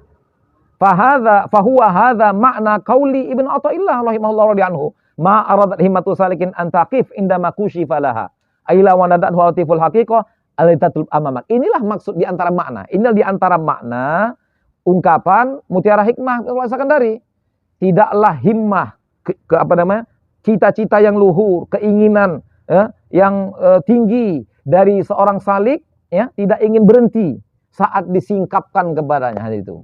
fahuwa hadza makna qauli Ibnu Athaillah rahimahullah radhiyallahu anhu, ma aradat himmatu salikin an taqif inda ma kushifa laha. Aila wa nadat hawatiful haqiqah alitatul amamak. Inilah maksud di antara makna. Inilah di antara makna ungkapan Mutiara Hikmah Sakandari. Tidaklah himmah cita-cita yang luhur, keinginan yang tinggi dari seorang salik, ya, tidak ingin berhenti saat disingkapkan kepadanya itu.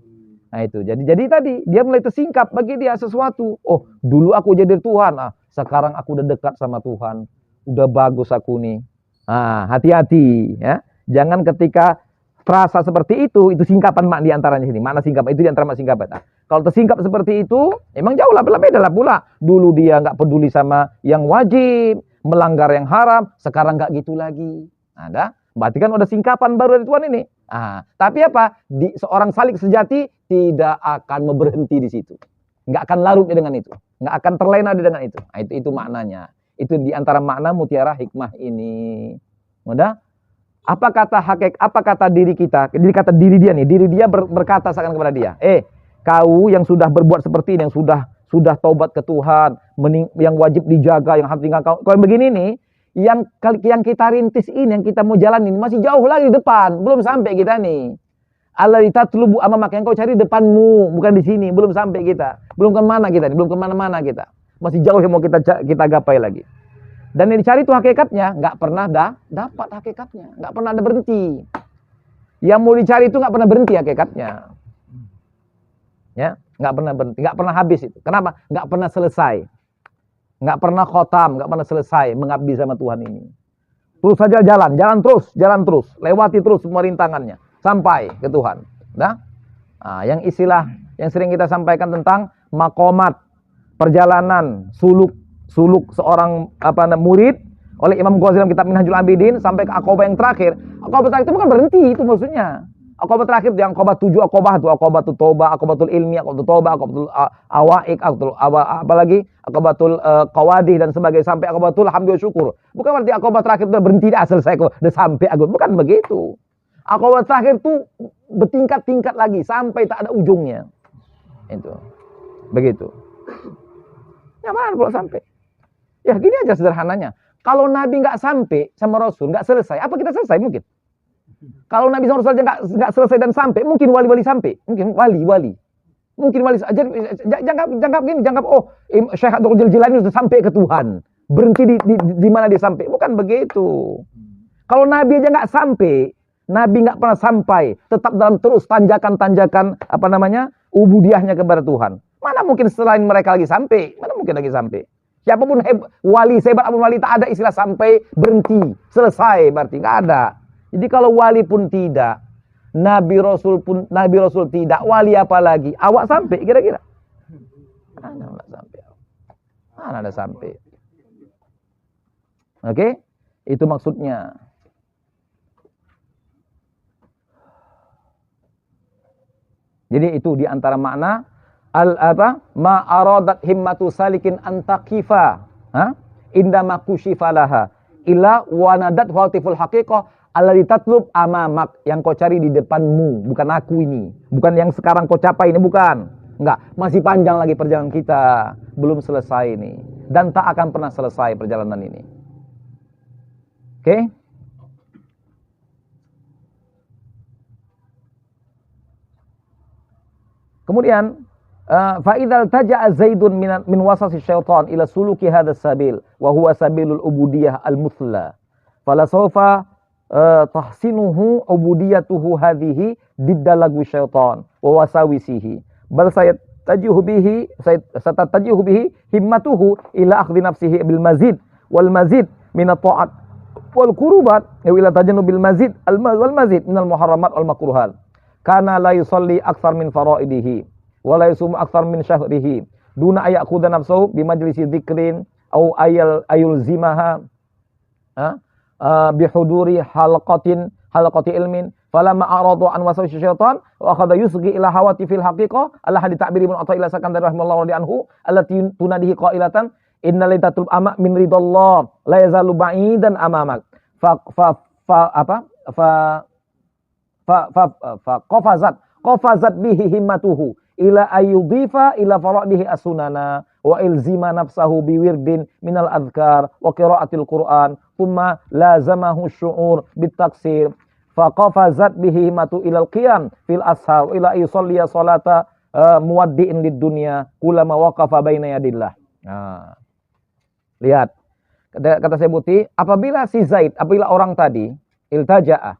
Nah itu. Jadi tadi dia mulai tersingkap bagi dia sesuatu. Oh, dulu aku jadi Tuhan, sekarang aku udah dekat sama Tuhan. Udah bagus aku nih. Hati-hati, ya. Jangan ketika terasa seperti itu singkapan mak di antaranya sini. Makna singkapan itu di antara mak singkapan. Kalau tersingkap seperti itu, emang jauh lah, beda lah pula. Dulu dia nggak peduli sama yang wajib, melanggar yang haram, sekarang nggak gitu lagi. Ada? Berarti kan udah singkapan baru dari Tuhan ini. Tapi apa? Seorang salik sejati tidak akan berhenti di situ. Nggak akan larut dengan itu. Nggak akan terlena dengan itu. Itu maknanya. Itu di antara makna Mutiara Hikmah ini. Udah? Apa kata diri kita? Diri dia nih. Diri dia berkata seakan kepada dia. Kau yang sudah berbuat seperti ini, yang sudah taubat ke Tuhan, yang wajib dijaga, yang harus tinggal kau yang begini nih, yang kita rintis ini, yang kita mau jalanin masih jauh lagi di depan, belum sampai kita nih. Allah tatlubu amamak, yang kau cari depanmu, bukan di sini, belum sampai kita, belum kemana kita, belum kemana-mana kita, masih jauh yang mau kita gapai lagi. Dan yang dicari itu hakikatnya, nggak pernah dapat hakikatnya, nggak pernah ada berhenti. Yang mau dicari itu nggak pernah berhenti hakikatnya. Ya, nggak pernah berhenti, nggak pernah habis itu. Kenapa? Nggak pernah selesai, nggak pernah khotam, nggak pernah selesai mengabdi sama Tuhan ini. Terus saja jalan terus, lewati terus semua rintangannya sampai ke Tuhan. Nah, yang istilah yang sering kita sampaikan tentang makomat, perjalanan, suluk seorang murid oleh Imam Ghazali dalam kitab Minhajul Abidin sampai ke Aqobah yang terakhir. Aqobah terakhir itu bukan berhenti, itu maksudnya. Aqobah terakhir yang Aqobah 7 Aqobah itu, Aqobatul Taubah, Aqobatul Ilmi, Aqobatul Taubah, Aqobatul Awaik, apalagi Aqobatul Qawadih dan sebagainya sampai Aqobatul Hamdi wa Syukur. Bukan berarti Aqobah terakhir itu berhenti dah selesai kok, udah sampai aku. Bukan begitu. Aqobah terakhir itu bertingkat-tingkat lagi sampai tak ada ujungnya. Itu. Begitu. Ya mana kalau sampai? Ya gini aja sederhananya. Kalau Nabi nggak sampai sama Rasul, nggak selesai, apa kita selesai mungkin? Kalau Nabi sama Rasul aja nggak selesai dan sampai, mungkin wali-wali sampai, mungkin wali. Mungkin wali aja janggap Syekh Abdul Jilani sudah sampai ke Tuhan. Berhenti di mana dia sampai? Bukan begitu. Kalau Nabi aja nggak sampai, Nabi nggak pernah sampai, tetap dalam terus tanjakan ubudiyahnya kepada Tuhan. Mana mungkin selain mereka lagi sampai? Mana mungkin lagi sampai? Siapapun wali, sehebat apapun wali, tak ada istilah sampai, berhenti, selesai, berarti nggak ada. Jadi kalau wali pun tidak, Nabi Rasul tidak, wali apa lagi? Awak sampai kira-kira? Mana enggak sampai? Mana ada sampai? Oke? Itu maksudnya. Jadi itu di antara makna ma aradat himmatu salikin antaqifa, indama kushifalaha illa wanadat waltiful haqiqah alladzi tatlub amamak, yang kau cari di depanmu, bukan aku ini, bukan yang sekarang kau capai ini, bukan. Enggak, masih panjang lagi perjalanan kita, belum selesai ini, dan tak akan pernah selesai perjalanan ini. Oke? Kemudian fa idzal taja'a Zaidun min wasasi syaitan ila suluki hadzal sabil wa huwa sabilul ubudiyah al-muthla fala sawfa tahsinuhu ubudiyatuhu hadhihi diddalagu syaitan wa wasawisihi bal sayatajihu bihi himmatuhu ila akhdhi nafsihi bil mazid wal mazid min at-ta'at wal qurubat ila tajannubil mazid wal mazid min al muharramat wal makruhat kana la yusalli akthar min faraidihi wa la yusum akthar min syahrihi duna ayakhudha nafsuhu bi majlisi dzikrin au ayul zimaha bihuduri halaqati ilmin falamma aradu an wasawisi syaitan wa akhadha yusghi ila hawati fil haqiqah Allah di ta'bir ibn Athaillah Sakandari rahimahullahu anhu allati tunadihi qailatan inna litatul ama min ridallah la yazalu ba'idan amamak qafazat bihi himmatuhu ila ayyudhifa ila faradihi as-sunana wa ilzima nafsahu biwirdin minal adhkar wa qiraatil Qur'an thumma lazamahu syu'ur bitaksir faqafazat bihi himmatu ila al-qiyam fil ashar ila yusalliya salata muwaddi'in lid dunya kullama waqafa baina yadillah. Nah, lihat kata saya Buti, apabila si Zaid, apabila orang tadi iltaja'a,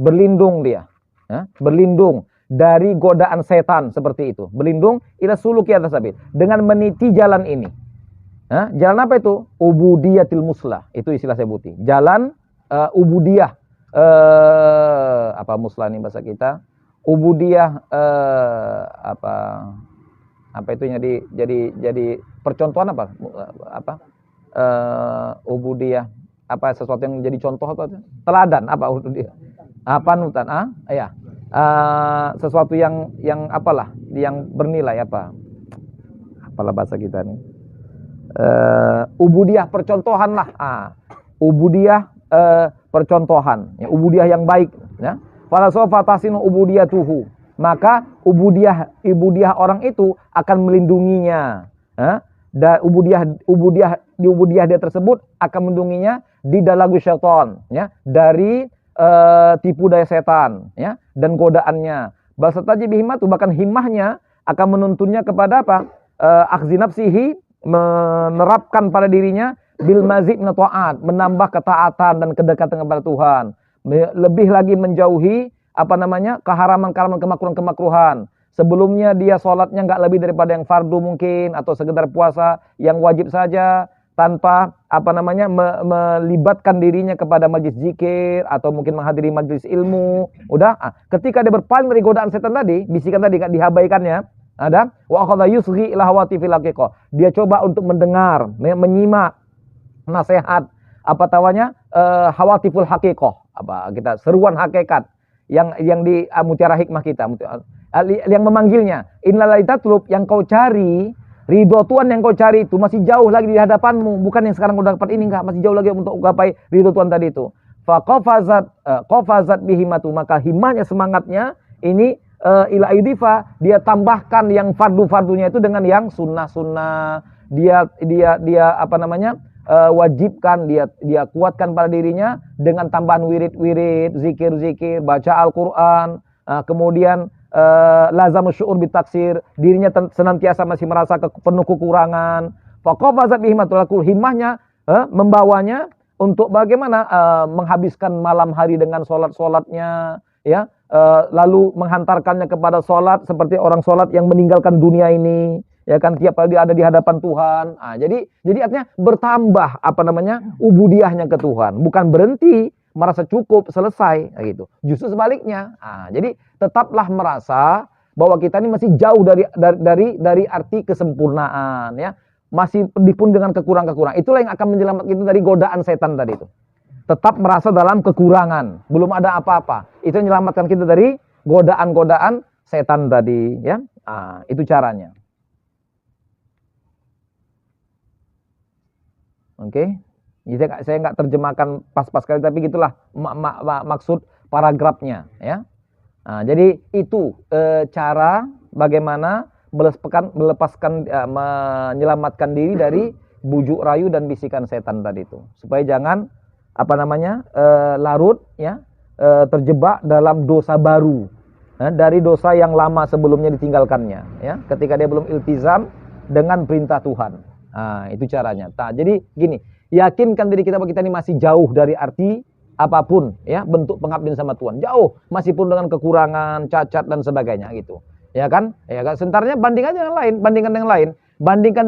berlindung dia, berlindung dari godaan setan seperti itu, berlindung ila suluki hadza sabil, dengan meniti jalan ini. Jalan apa itu? Ubudiyatil muslah, itu istilah saya Buti. Jalan ubudiyah, apa muslah ini bahasa kita? Ubudiyah apa itu jadi percontohan apa? Ubudiyah apa, sesuatu yang jadi contoh apa? Teladan apa ubudiyah? Panutan, ya. Sesuatu yang apalah, yang bernilai apa? Apalah bahasa kita nih. Ubudiyah percontohan lah. Ubudiyah percontohan, ya, ubudiyah yang baik, ya. Fala sawfa tasinu ubudiyatuhu, maka ubudiyah orang itu akan melindunginya, dan ubudiyah dia tersebut akan melindunginya di dalagu syaitan, ya, dari tipu daya setan, ya, dan godaannya. Bal sataji bihimatu, bahkan himmahnya akan menuntunnya kepada apa? Akhzi nafsihi, menerapkan pada dirinya bil mazid min ta'at, menambah ketaatan dan kedekatan kepada Tuhan. Lebih lagi menjauhi keharaman-keharaman, kemakruhan-kemakruhan. Sebelumnya dia sholatnya nggak lebih daripada yang fardu mungkin, atau sekedar puasa yang wajib saja, tanpa melibatkan dirinya kepada majlis zikir atau mungkin menghadiri majlis ilmu. Udah, ketika dia berpaling dari godaan setan tadi, bisikan tadi dihabaikannya, ada wa akhadha yusghi ila hawati fil haqiqah. Dia coba untuk mendengar, menyimak nasihat hawatiful haqiqah, seruan hakikat yang di mutiara hikmah kita, yang memanggilnya, innal tatlub, yang kau cari ridho Tuhan, yang kau cari itu masih jauh lagi di hadapanmu, bukan yang sekarang udah dapat ini, enggak, masih jauh lagi untuk gapai ridho Tuhan tadi itu. Qafazat bihimatu, maka himmahnya, semangatnya ini ila aidifa, dia tambahkan yang fardu-fardunya itu dengan yang sunnah-sunnah. Dia wajibkan, dia kuatkan pada dirinya dengan tambahan wirid-wirid, zikir-zikir, baca Al-Qur'an, kemudian lazamus syu'ur bitaksir, dirinya senantiasa masih merasa penuh kekurangan. Faqafazat bihimatul, himmahnya membawanya untuk bagaimana menghabiskan malam hari dengan solat-solatnya, ya, lalu menghantarkannya kepada solat seperti orang solat yang meninggalkan dunia ini, ya kan, tiap kali dia ada di hadapan Tuhan. Jadi artinya bertambah ubudiyahnya ke Tuhan, bukan berhenti merasa cukup, selesai, gitu. Justru sebaliknya. Jadi tetaplah merasa bahwa kita ini masih jauh dari arti kesempurnaan, ya. Masih dipenuhi dengan kekurangan-kekurangan. Itulah yang akan menyelamatkan kita dari godaan setan tadi itu. Tetap merasa dalam kekurangan, belum ada apa-apa. Itu yang menyelamatkan kita dari godaan-godaan setan tadi, ya. Itu caranya. Oke. Jadi saya nggak terjemahkan pas-pas kali, tapi gitulah maksud paragrafnya, ya. Jadi itu cara bagaimana menyelamatkan diri dari bujuk rayu dan bisikan setan tadi itu, supaya jangan larut, ya, terjebak dalam dosa baru, dari dosa yang lama sebelumnya ditinggalkannya, ya, ketika dia belum iltizam dengan perintah Tuhan. Itu caranya. Jadi gini, yakinkan diri kita bahwa kita ini masih jauh dari arti apapun, ya, bentuk pengabdian sama Tuhan. Jauh, masih pun dengan kekurangan, cacat dan sebagainya gitu. Ya kan? Ya kan? Sebenarnya bandingkan dengan yang lain, bandingkan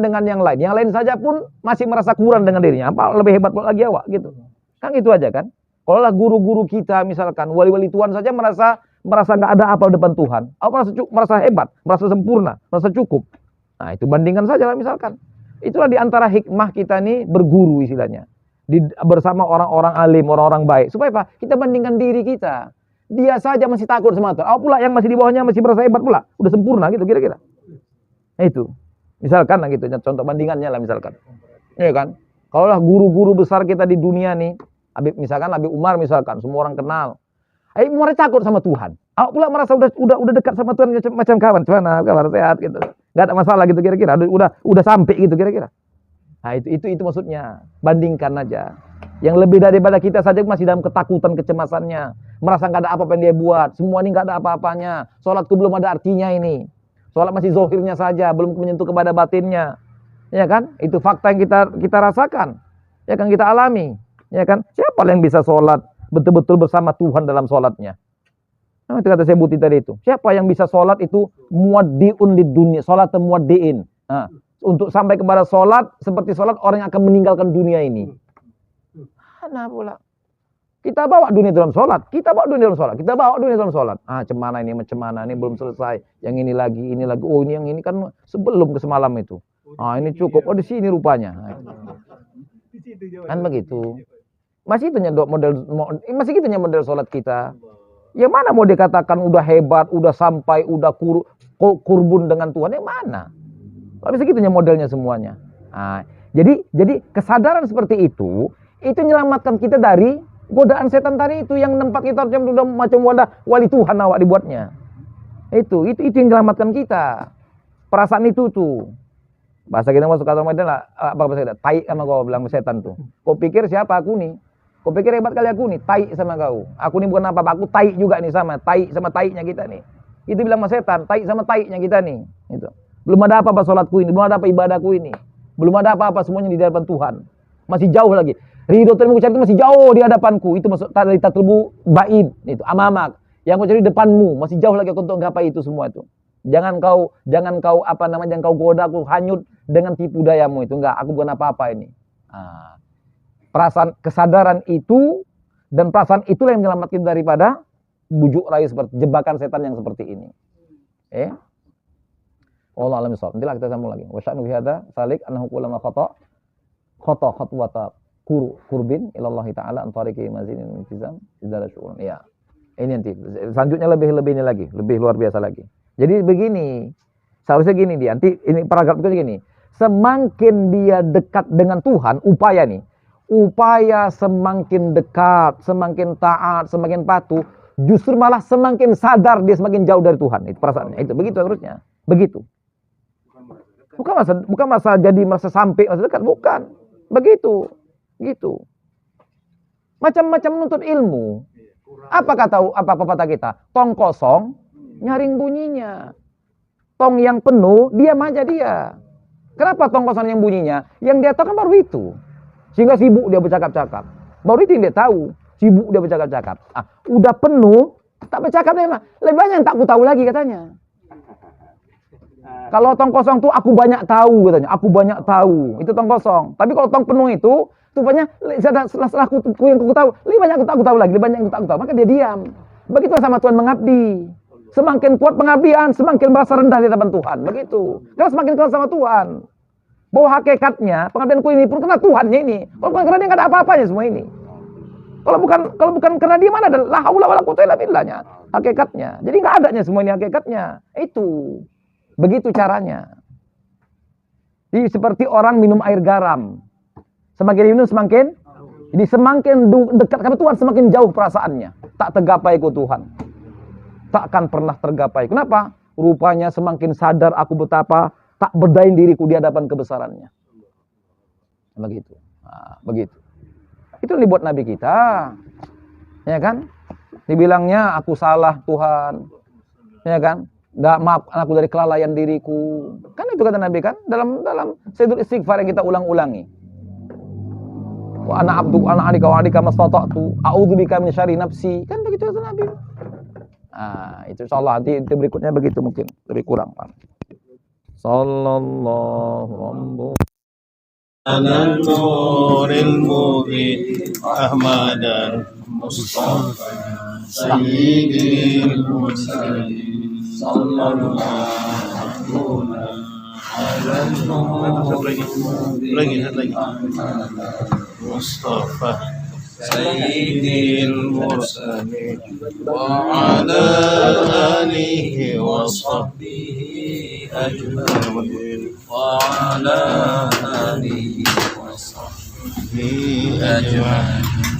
dengan yang lain. Yang lain saja pun masih merasa kurang dengan dirinya. Apa lebih hebat lagi awak gitu. Kan itu aja kan? Kalau lah guru-guru kita misalkan, wali-wali Tuhan saja merasa nggak ada apa depan Tuhan. Merasa hebat, merasa sempurna, merasa cukup. Itu bandingkan saja lah misalkan. Itulah diantara hikmah kita nih berguru istilahnya. Bersama orang-orang alim, orang-orang baik. Supaya apa? Kita bandingkan diri kita. Dia saja masih takut sama Tuhan. Pula yang masih di bawahnya masih merasa hebat pula. Udah sempurna gitu kira-kira. Itu. Misalkan lah gitu. Contoh bandingannya lah misalkan. Iya kan? Kalau lah guru-guru besar kita di dunia nih. Habib Umar misalkan. Semua orang kenal. Umar takut sama Tuhan. Pula merasa udah dekat sama Tuhan macam kawan. Gimana? Kabar sehat gitu. Gak ada masalah gitu kira-kira. Udah sampai gitu kira-kira. Itu maksudnya. Bandingkan aja. Yang lebih daripada kita saja masih dalam ketakutan, kecemasannya. Merasa nggak ada apa-apa yang dia buat. Semua ini nggak ada apa-apanya. Sholatku belum ada artinya ini. Sholat masih zohirnya saja. Belum menyentuh kepada batinnya. Ya kan? Itu fakta yang kita rasakan. Ya kan? Kita alami. Ya kan? Siapa yang bisa sholat betul-betul bersama Tuhan dalam sholatnya? Itu kata saya buti tadi itu. Siapa yang bisa sholat itu muaddi'un lid dunia. Sholat muaddi'in. Untuk sampai kepada sholat seperti sholat orang yang akan meninggalkan dunia ini. Mana pula? Kita bawa dunia dalam sholat. Kita bawa dunia dalam sholat. Cemana ini belum selesai. Yang ini lagi. Oh ini yang ini kan sebelum ke semalam itu. Ini cukup. Oh di sini rupanya. Kan begitu. Masih gitunya model sholat kita. Yang mana mau dikatakan udah hebat, udah sampai, udah kurbun dengan Tuhan? Yang mana? Tapi segitunya modelnya semuanya. Jadi kesadaran seperti itu menyelamatkan kita dari godaan setan tadi itu yang tempat kita udah macam wali Tuhan awak dibuatnya. Itu yang menyelamatkan kita. Perasaan itu tuh. Bahasa kita masuk kata Ramadan lah, apa bahasa kita? Tai sama kau bilang setan tuh. Kau pikir siapa aku nih? Kau pikir hebat kali aku nih? Tai sama kau. Aku nih bukan apa-apa, aku tai juga nih sama tainya kita nih. Itu bilang sama setan, tai sama tainya kita nih. Itu. Belum ada apa-apa sholatku ini, belum ada apa ibadahku ini. Belum ada apa-apa semuanya di hadapan Tuhan. Masih jauh lagi. Ridho Tuhan yang itu masih jauh di hadapanku. Itu maksud dari tatlubu ba'id, itu amamak. Yang kau cari depanmu, masih jauh lagi untuk gapai itu semua itu. Jangan kau goda aku hanyut dengan tipu dayamu itu. Enggak, aku bukan apa-apa ini. Perasaan kesadaran itu dan perasaan itulah yang menyelamatkan daripada bujuk rayu seperti jebakan setan yang seperti ini. Allah alam bisawab. Nantilah kita sambung lagi. Wa sya'nu bihadza salik annahu kullama khata khatwata qurbin ilallahi ta'ala an tariqi mazinin intizam idzala syu'urun. Ya. Ini nanti selanjutnya lebih ini lagi, lebih luar biasa lagi. Jadi begini. Seharusnya gini dia. Nanti ini paragraf itu gini. Semakin dia dekat dengan Tuhan, upaya semakin dekat, semakin taat, semakin patuh, justru malah semakin sadar dia semakin jauh dari Tuhan. Itu perasaannya. Itu begitu harusnya. Begitu. Bukan masa jadi masa sampai masa dekat, bukan. Begitu. Gitu. Macam-macam menuntut ilmu. Apa kata kita? Tong kosong nyaring bunyinya. Tong yang penuh diam aja dia. Kenapa tong kosong yang bunyinya? Yang dia tahu kan baru itu. Sehingga sibuk dia bercakap-cakap. Baru itu yang dia tahu. Sibuk dia bercakap-cakap. Udah penuh tak bercakap dia. Lebih banyak yang tak ku tahu lagi katanya. Kalau tong kosong tuh aku banyak tahu katanya, aku banyak tahu. Itu tong kosong. Tapi kalau tong penuh itu banyak setelah aku yang aku tahu, lebih banyak aku tahu lagi, lebih banyak aku tahu. Maka dia diam. Begitu sama Tuhan mengabdi. Semakin kuat pengabdian, semakin merasa rendah di hadapan Tuhan. Begitu. Kalau semakin kuat sama Tuhan. Bahwa hakikatnya pengabdianku ini pun karena Tuhannya ini. Kalau bukan karena dia nggak ada apa-apanya semua ini. Kalau bukan karena dia, mana ada la haula wala quwwata illa billahnya. Hakikatnya. Jadi nggak adanya semua ini hakikatnya. Itu. Begitu caranya. Jadi seperti orang minum air garam. Semakin minum semakin. Jadi semakin dekat kepada Tuhan semakin jauh perasaannya. Tak tergapai ku Tuhan. Tak akan pernah tergapai. Kenapa? Rupanya semakin sadar aku betapa tak berdain diriku di hadapan kebesarannya. Begitu. Nah, begitu. Itu yang dibuat Nabi kita. Ya kan? Dibilangnya aku salah Tuhan. Ya kan? Nggak maafkan aku dari kelalaian diriku. Kan itu kata Nabi kan? Dalam Sayyidul Istighfar yang kita ulang-ulangi. Wa ana abdu ana alika wa alika mastata'tu a'udzubika min syarri nafsi. Kan begitu kata Nabi. Nah, itu insyaallah nanti berikutnya begitu mungkin lebih kurang. Sallallahu على النور المبين أحمد المصطفى سيد المرسلين صلى الله على النور المبين مصطفى سيد المرسلين وعلى آله وصحبه أجمعين وعلى آله وصحبه أجمعين